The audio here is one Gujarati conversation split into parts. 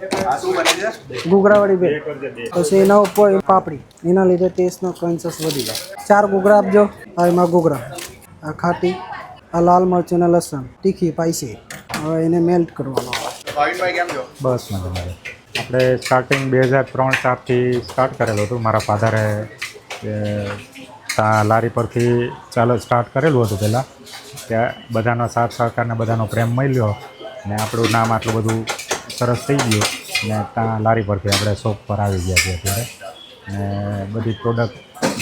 આ શું બને છે? ઘૂઘરાવાળી ભેળ, પછી એના ઉપર પાપડી, એના લીધે ટેસ્ટનો કન્સસ વધી જાય. 4 ઘૂઘરા આપજો. આ એમાં ઘૂઘરા, આ ખાટી, આ લાલ મરચું અને લસણ, તીખી પાઈસી. હવે એને મેલ્ટ કરવાનો આવે. ભાવિનભાઈ કેમ છો? બસ મજા. આપણે સ્ટાર્ટિંગ 2003-04થી સ્ટાર્ટ કરેલું હતું. મારા ફાધરે લારી પરથી સ્ટાર્ટ કરેલું હતું પહેલાં. ત્યાં બધાનો સાથ સહકારને બધાનો પ્રેમ મળ્યો ને આપણું નામ આટલું બધું સરસ થઈ ગયું ને ત્યાં લારી પરથી આપણે શોપ પર આવી ગયા છીએ અત્યારે. ને બધી પ્રોડક્ટ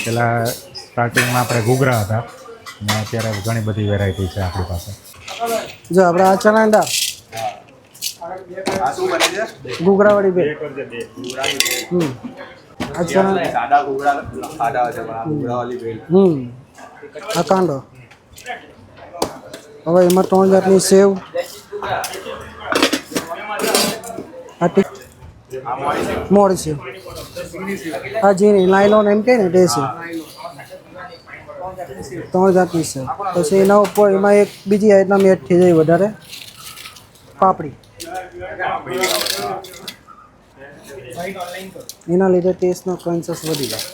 પહેલાં સ્ટાર્ટિંગમાં આપણે ઘૂઘરા હતા ને અત્યારે ઘણી બધી વેરાયટી છે આપણી પાસે. જો આપણે આ ચણાની દાળ, આ શું બને છે? ઘૂઘરાવાળી ભેળ. આ ચણા, સાદા ઘૂઘરા ખાધા છે પણ આ ઘૂઘરાવાળી ભેળ. આ કાંદો. હવે એમાં 3 જાતની સેવ, આ મોળી સેવ, આ ઝીણી નાયલોન એમ કહે ને તે છે. 3 જાતની સેવ. પછી એના ઉપર એમાં એક બીજી આઈટમ એડ થઈ જાય વધારે, પાપડી. એના લીધે ટેસ્ટનો કન્સસ વધી જાય.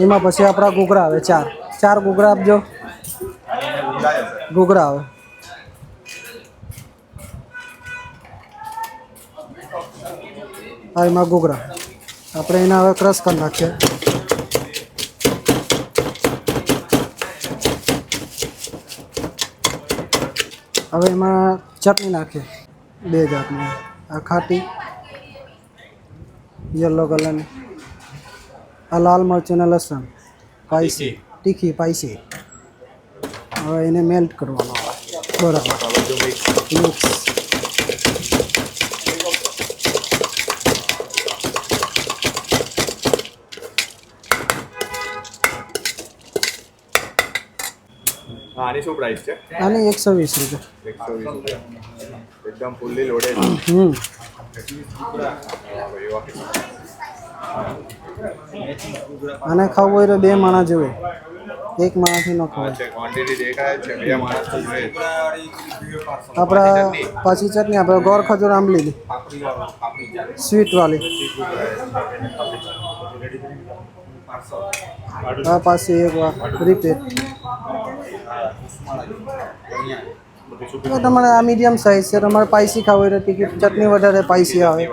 એમાં પછી આપણા ઘૂઘરા આવે 4 ઘૂઘરા આપજો. ઘૂઘરા આવે, હા એમાં ઘૂઘરા. આપણે એને હવે ક્રશ કરી નાખીએ. હવે એમાં ચટણી નાખીએ 2 જાતની, આ ખાટી યલો કલરની, આ લાલ મરચું અને લસણ, પાઈસી, તીખી પાઈસી. હવે એને મેલ્ટ કરવાનો આવે બરાબર. મિક્સ. આની શું પ્રાઇસ છે? આની 120 રૂપિયા. 120 રૂપિયા. એકદમ ફૂલ્લી લોડેડ. આને ખાવું હોય તો 2 માણસ જોઈએ, 1 માણસથી ન ખવાય. ક્વોન્ટિટી દેખાય છે 2 માણસ જોઈએ. આપણા પાછી ચટણી આપણે ગોળ ખજૂર આંબલી સ્વીટવાળી. આ પાછી એક વાર રિપીટ. તમારે આ મીડિયમ સાઇઝ છે. તમારે પાઈસી ખાવું હોય તો ટિકિટ ચટણી વધારે પાઈસી આવે.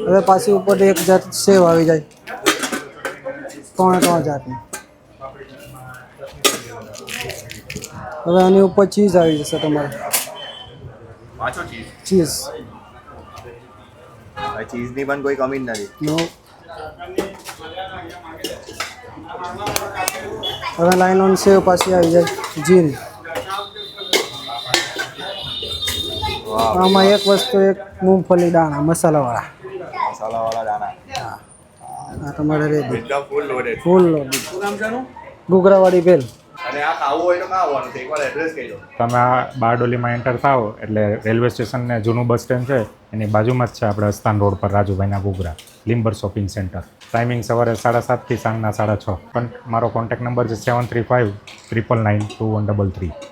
હવે પાછી ઉપર 1 જાત સેવ આવી જાય, 3 જાતની. હવે આની ઉપર ચીઝ આવી જશે તમારે. પાછો ચીઝ. ચીઝ ચીઝની પણ કોઈ કમી જ નથી. નો. હવે લાઈન ઓન સેવ પાછી આવી જાય જીરી. આમાં એક વસ્તુ, એક મૂંગફળી દાણા મસાલાવાળા. મસાલાવાળા દાણા. આ તમારે રેડી, એકદમ ફૂલ લોડેડ. ફૂલ લોડી. ઘૂઘરાવાળી ભેળ. અને આ ખાવું હોય તો ક્યાં આવવાનું છે? એકવાર એડ્રેસ કહી દો. તમે આ બારડોલીમાં એન્ટર થાઓ એટલે રેલવે સ્ટેશન ને જૂનું બસ સ્ટેન્ડ છે એની બાજુમાં જ છે આપણે અસ્તાન રોડ પર રાજુભાઈના ઘૂઘરા, લિમ્બર શોપિંગ સેન્ટર. ટાઈમિંગ સવારે 7:30 થી સાંજના 6:30. પણ મારો કોન્ટેક્ટ નંબર છે 735 999 2133.